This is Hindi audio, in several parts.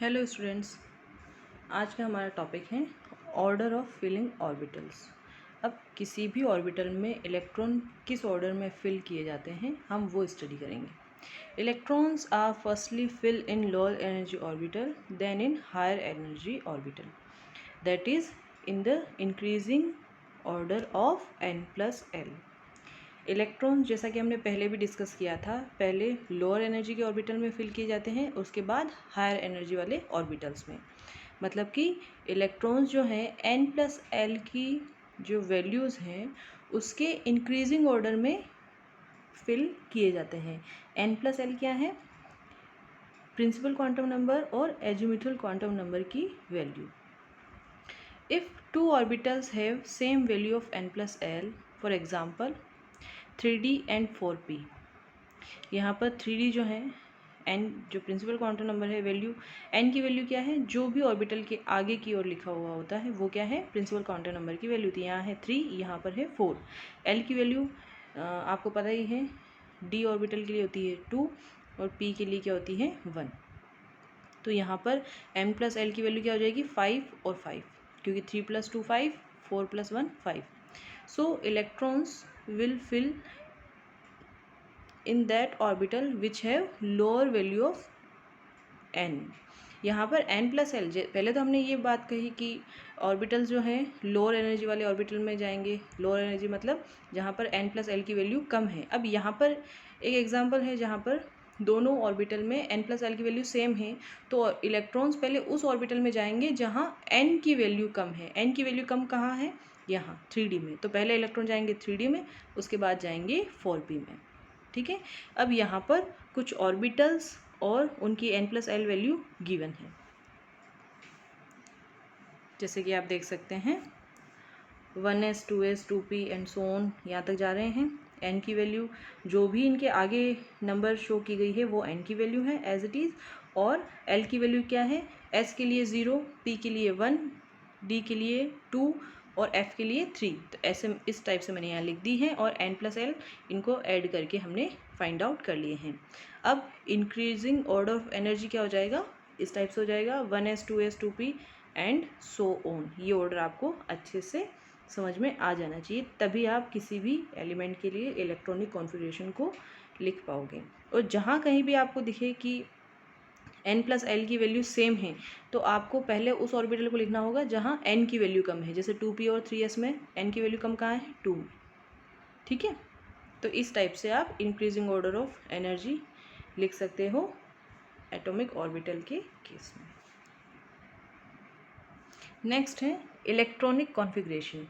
हेलो स्टूडेंट्स, आज का हमारा टॉपिक है ऑर्डर ऑफ फिलिंग ऑर्बिटल्स। अब किसी भी ऑर्बिटल में इलेक्ट्रॉन किस ऑर्डर में फिल किए जाते हैं हम वो स्टडी करेंगे। Electrons are firstly fill in lower energy orbital then in higher energy orbital, that is in the increasing order of n+l। Electrons जैसा कि हमने पहले भी डिस्कस किया था, पहले लोअर एनर्जी के ऑर्बिटल में फिल किए जाते हैं, उसके बाद हायर एनर्जी वाले ऑर्बिटल्स में। मतलब कि इलेक्ट्रॉन्स जो हैं n+l की जो वैल्यूज़ हैं उसके इंक्रीजिंग ऑर्डर में फिल किए जाते हैं। n+l क्या है? प्रिंसिपल क्वांटम नंबर और एजीमुथल क्वांटम नंबर की value. If two orbitals have same value of n+l, for example 3d and 4p। यहाँ पर 3d जो है n, जो प्रिंसिपल क्वांटम नंबर है, वैल्यू n की वैल्यू क्या है? जो भी ऑर्बिटल के आगे की ओर लिखा हुआ होता है वो क्या है? प्रिंसिपल क्वांटम नंबर की वैल्यू थी। यहाँ है 3, यहाँ पर है 4। l की वैल्यू आपको पता ही है, d ऑर्बिटल के लिए होती है 2 और p के लिए क्या होती है 1। तो यहाँ पर n+l की वैल्यू क्या हो जाएगी? 5 और 5, क्योंकि 3 + 2 5, 4 + 1 5। So electrons will fill in that orbital which have lower value of n। यहाँ पर n+l, पहले तो हमने ये बात कही कि ऑर्बिटल्स जो हैं लोअर एनर्जी वाले ऑर्बिटल में जाएंगे। लोअर एनर्जी मतलब जहाँ पर n+l की वैल्यू कम है। अब यहाँ पर एक एग्जांपल है जहाँ पर दोनों ऑर्बिटल में n+l की वैल्यू सेम है, तो इलेक्ट्रॉन्स पहले उस ऑर्बिटल में जाएंगे जहाँ n की वैल्यू कम है। n की वैल्यू कम कहाँ है? यहाँ 3d में। तो पहले इलेक्ट्रॉन जाएंगे 3d में, उसके बाद जाएंगे 4p में। ठीक है। अब यहाँ पर कुछ ऑर्बिटल्स और उनकी n+l वैल्यू गिवन है, जैसे कि आप देख सकते हैं 1s 2s 2p and so on, यहाँ तक जा रहे हैं। n की वैल्यू जो भी इनके आगे नंबर शो की गई है वो n की वैल्यू है एज इट इज़, और l की वैल्यू क्या है? s के लिए 0, p के लिए 1, d के लिए 2 और f के लिए 3। तो ऐसे इस टाइप से मैंने यहाँ लिख दी है, और n+l इनको ऐड करके हमने फाइंड आउट कर लिए हैं। अब इंक्रीजिंग ऑर्डर ऑफ एनर्जी क्या हो जाएगा? इस टाइप से हो जाएगा 1s 2s 2p and so on. ये ऑर्डर आपको अच्छे से समझ में आ जाना चाहिए, तभी आप किसी भी एलिमेंट के लिए इलेक्ट्रॉनिक कॉन्फ़िगरेशन को लिख पाओगे। और जहाँ कहीं भी आपको दिखे कि n+l की वैल्यू सेम है, तो आपको पहले उस ऑर्बिटल को लिखना होगा जहाँ n की वैल्यू कम है। जैसे 2p और 3s में n की वैल्यू कम कहाँ है? 2 में। ठीक है। तो इस टाइप से आप इंक्रीजिंग ऑर्डर ऑफ एनर्जी लिख सकते हो एटॉमिक ऑर्बिटल के केस में। नेक्स्ट है electronic configuration,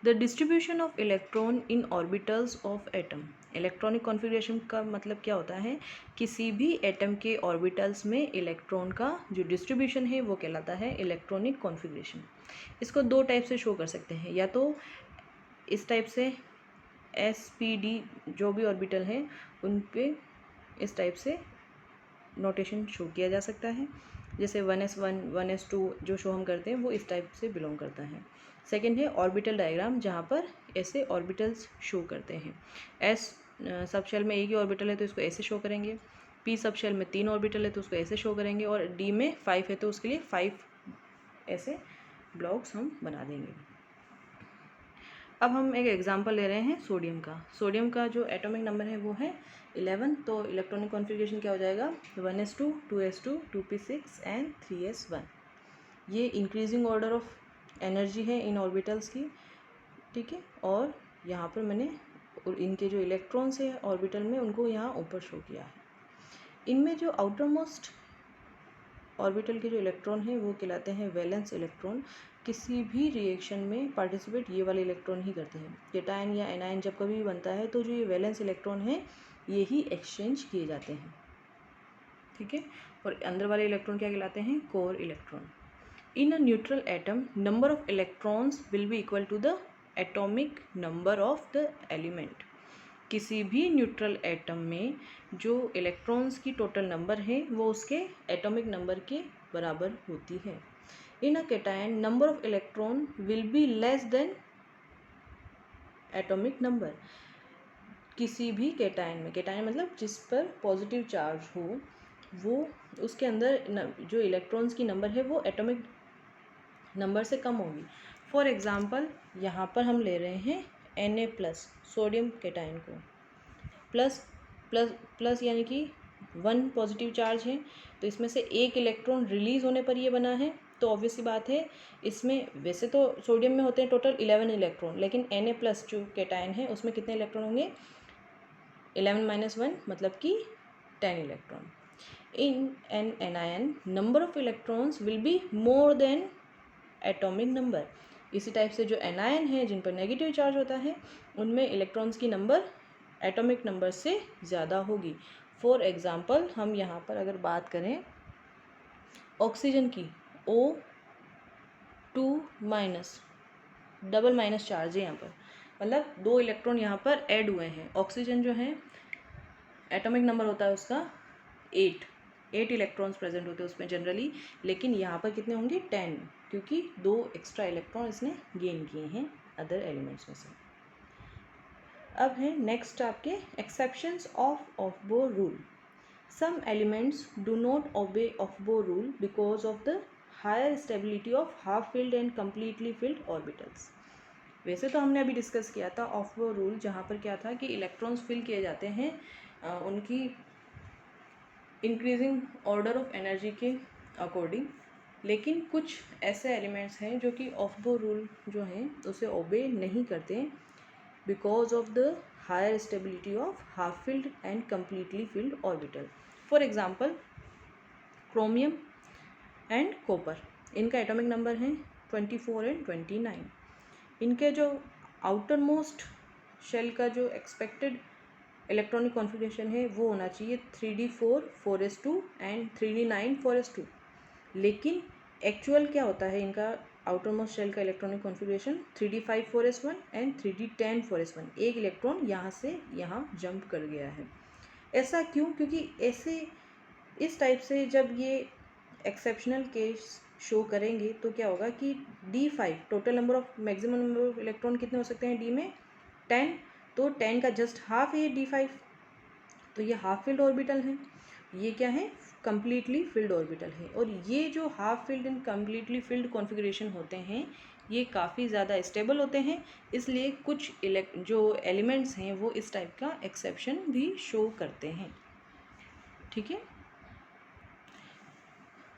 the distribution of electron in orbitals of atom. Electronic configuration का मतलब क्या होता है? किसी भी एटम के ऑर्बिटल्स में इलेक्ट्रॉन का जो डिस्ट्रीब्यूशन है वो कहलाता है इलेक्ट्रॉनिक कॉन्फ़िगरेशन। इसको दो टाइप से शो कर सकते हैं, या तो इस टाइप से s p d जो भी ऑर्बिटल है उन पे इस टाइप से नोटेशन शो किया जा सकता है, जैसे 1s1 1s2 जो शो हम करते हैं वो इस टाइप से बिलोंग करता है। सेकंड है ऑर्बिटल डायग्राम, जहाँ पर ऐसे ऑर्बिटल्स शो करते हैं। s सब शेल में एक ही ऑर्बिटल है तो इसको ऐसे शो करेंगे, p सब शेल में 3 ऑर्बिटल है तो उसको ऐसे शो करेंगे, और d में 5 है तो उसके लिए 5 ऐसे ब्लॉक्स हम बना देंगे। अब हम एक एग्जांपल ले रहे हैं सोडियम का। सोडियम का जो एटॉमिक नंबर है वो है 11, तो इलेक्ट्रॉनिक कॉन्फ़िगरेशन क्या हो जाएगा? 1s2 2s2 2p6 and 3s1। ये इंक्रीजिंग ऑर्डर ऑफ एनर्जी है इन ऑर्बिटल्स की। ठीक है। और यहाँ पर मैंने इनके जो इलेक्ट्रॉन्स है ऑर्बिटल में उनको यहाँ ऊपर शो किया है। इनमें जो आउटर मोस्ट ऑर्बिटल के जो इलेक्ट्रॉन हैं वो कहलाते हैं वैलेंस इलेक्ट्रॉन। किसी भी रिएक्शन में पार्टिसिपेट ये वाले इलेक्ट्रॉन ही करते हैं। केटायन या एनायन जब कभी भी बनता है तो जो ये वैलेंस इलेक्ट्रॉन है ये ही एक्सचेंज किए जाते हैं। ठीक है। और अंदर वाले इलेक्ट्रॉन क्या कहलाते हैं? Core electron. In a neutral atom number of electrons will be equal to the atomic number of the element. किसी भी न्यूट्रल एटम में जो इलेक्ट्रॉन्स की टोटल नंबर है वो उसके एटॉमिक नंबर के बराबर होती है। In a cation number of electron will be less than atomic number. किसी भी केटायन में, केटायन मतलब जिस पर पॉजिटिव चार्ज हो, वो उसके अंदर जो इलेक्ट्रॉन्स की नंबर है वो एटॉमिक नंबर से कम होगी। फॉर एग्ज़ाम्पल यहाँ पर हम ले रहे हैं Na+ सोडियम केटाइन को, प्लस प्लस प्लस यानी कि 1 पॉजिटिव चार्ज है, तो इसमें से एक इलेक्ट्रॉन रिलीज़ होने पर ये बना है। तो ऑब्वियस सी बात है, इसमें वैसे तो सोडियम में होते हैं टोटल 11 इलेक्ट्रॉन, लेकिन Na+ जो केटाइन है उसमें कितने इलेक्ट्रॉन होंगे? 11 - 1 मतलब कि 10 electron. In an anion number of electrons will be more than atomic number. इसी टाइप से जो एनायन है जिन पर नेगेटिव चार्ज होता है उनमें इलेक्ट्रॉन्स की नंबर एटॉमिक नंबर से ज़्यादा होगी। फॉर एग्ज़ाम्पल हम यहाँ पर अगर बात करें ऑक्सीजन की, O2- डबल माइनस चार्ज है यहाँ पर, मतलब 2 इलेक्ट्रॉन यहाँ पर ऐड हुए हैं। ऑक्सीजन जो है एटॉमिक नंबर होता है उसका 8 इलेक्ट्रॉन्स प्रेजेंट होते हैं उसमें जनरली, लेकिन यहाँ पर कितने होंगे? 10, क्योंकि 2 एक्स्ट्रा इलेक्ट्रॉन इसने गेन किए हैं अदर एलिमेंट्स में से। अब है नेक्स्ट आपके exceptions of aufbau rule. Some elements do not obey aufbau rule because of the higher stability of half filled and completely filled orbitals. वैसे तो हमने अभी डिस्कस किया था ऑफ-बोर रूल, जहाँ पर क्या था कि इलेक्ट्रॉन्स फिल किए जाते हैं उनकी इंक्रीजिंग ऑर्डर ऑफ एनर्जी के अकॉर्डिंग, लेकिन कुछ ऐसे एलिमेंट्स हैं जो कि ऑफ-बोर रूल जो हैं उसे ओबे नहीं करते because of the higher stability of half filled and completely filled orbital. For example chromium and copper, इनका एटॉमिक नंबर है 24 और 29। इनके जो आउटर मोस्ट शेल का जो एक्सपेक्टेड इलेक्ट्रॉनिक कॉन्फ़िगरेशन है वो होना चाहिए 3d4 4s2 and 3d9 4s2, लेकिन एक्चुअल क्या होता है इनका आउटर मोस्ट शेल का electronic configuration 3d5 4s1 and 3d10 4s1। एक इलेक्ट्रॉन यहाँ से यहाँ जंप कर गया है। ऐसा क्यों? क्योंकि ऐसे इस टाइप से जब ये एक्सेप्शनल केस शो करेंगे तो क्या होगा कि d5 total number of maximum number of electron कितने हो सकते हैं d में? 10, तो 10 का जस्ट हाफ है d5, तो ये हाफ फिल्ड ऑर्बिटल है। ये क्या है? कम्प्लीटली फिल्ड ऑर्बिटल है। और ये जो half filled and completely field configuration होते हैं ये काफ़ी ज़्यादा स्टेबल होते हैं, इसलिए कुछ जो एलिमेंट्स हैं वो इस टाइप का एक्सेप्शन भी शो करते हैं। ठीक है,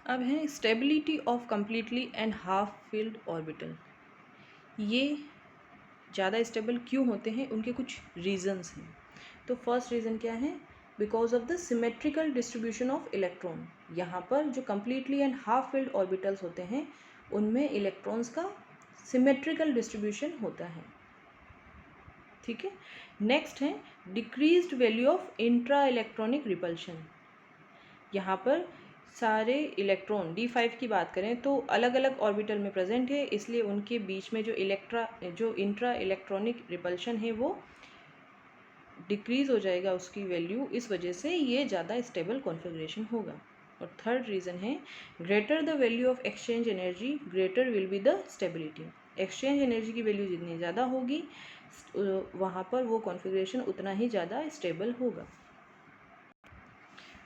अब है stability of completely and half filled orbital. ये ज़्यादा स्टेबल क्यों होते हैं? उनके कुछ रीज़न्स हैं। तो फर्स्ट रीज़न क्या है? Because of the symmetrical distribution of electron. यहाँ पर जो completely and half filled orbitals होते हैं उनमें इलेक्ट्रॉन्स का सिमेट्रिकल डिस्ट्रीब्यूशन होता है। ठीक है, नेक्स्ट है decreased value of intra electronic repulsion. यहाँ पर सारे इलेक्ट्रॉन d5 की बात करें तो अलग अलग ऑर्बिटल में प्रेजेंट है, इसलिए उनके बीच में जो इंट्रा इलेक्ट्रॉनिक रिपल्शन है वो डिक्रीज़ हो जाएगा उसकी वैल्यू, इस वजह से ये ज़्यादा स्टेबल कॉन्फ़िगरेशन होगा। और थर्ड रीज़न है greater the value of exchange energy greater will be the stability. Exchange energy की वैल्यू जितनी ज़्यादा होगी वहाँ पर वो कॉन्फ़िगरेशन उतना ही ज़्यादा स्टेबल होगा।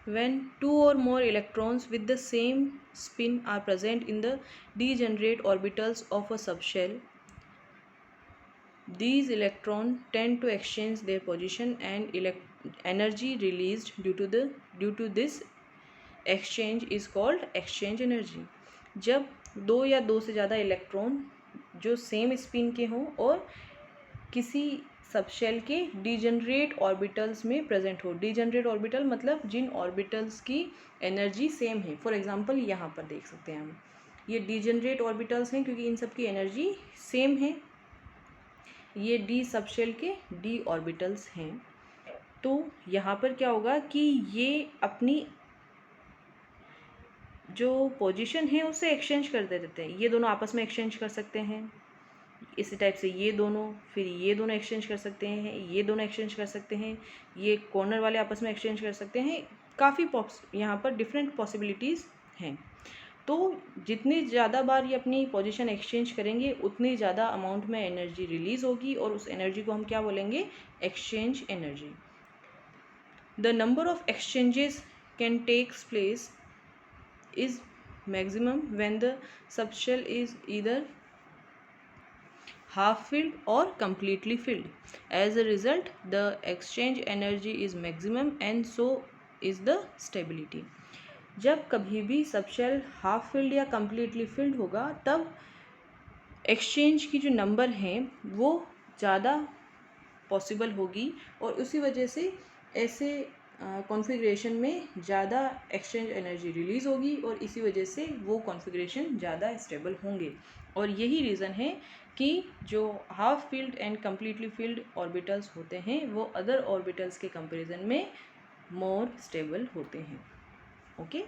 When 2 or more electrons with the same spin are present in the degenerate orbitals of a subshell, these electrons tend to exchange their position and energy released due to this exchange is called exchange energy। जब 2 या 2 से ज़्यादा इलेक्ट्रॉन जो सेम स्पिन के हों और किसी सबशेल के डीजनरेट ऑर्बिटल्स में प्रेजेंट हो। डीजनरेट ऑर्बिटल मतलब जिन ऑर्बिटल्स की एनर्जी सेम है। फॉर एग्जांपल यहाँ पर देख सकते हैं हम, ये डीजनरेट ऑर्बिटल्स हैं क्योंकि इन सब की एनर्जी सेम है। ये डी सबशेल के डी ऑर्बिटल्स हैं। तो यहाँ पर क्या होगा कि ये अपनी जो पोजीशन है उसे एक्सचेंज करते रहते हैं। ये दोनों आपस में एक्सचेंज कर सकते हैं, इसी टाइप से ये दोनों, फिर ये दोनों एक्सचेंज कर सकते हैं, ये दोनों एक्सचेंज कर सकते हैं, ये कॉर्नर वाले आपस में एक्सचेंज कर सकते हैं। काफ़ी यहाँ पर डिफरेंट पॉसिबिलिटीज़ हैं। तो जितनी ज़्यादा बार ये अपनी पोजीशन एक्सचेंज करेंगे उतनी ज़्यादा अमाउंट में एनर्जी रिलीज़ होगी और उस एनर्जी को हम क्या बोलेंगे? Exchange energy. The number of exchanges can takes place is maximum when the subshell is either half filled or completely filled. As a result, the exchange energy is maximum and so is the stability. जब कभी भी सबशेल हाफ फिल्ड या कम्प्लीटली फिल्ड होगा तब एक्सचेंज की जो नंबर हैं वो ज़्यादा पॉसिबल होगी और उसी वजह से ऐसे कॉन्फ़िगरेशन में ज़्यादा एक्सचेंज एनर्जी रिलीज़ होगी और इसी वजह से वो कॉन्फ़िगरेशन ज़्यादा स्टेबल होंगे। और यही रीज़न है कि जो half field and completely field orbitals होते हैं वो अदर ऑर्बिटल्स के कंपैरिजन में मोर स्टेबल होते हैं। ओके।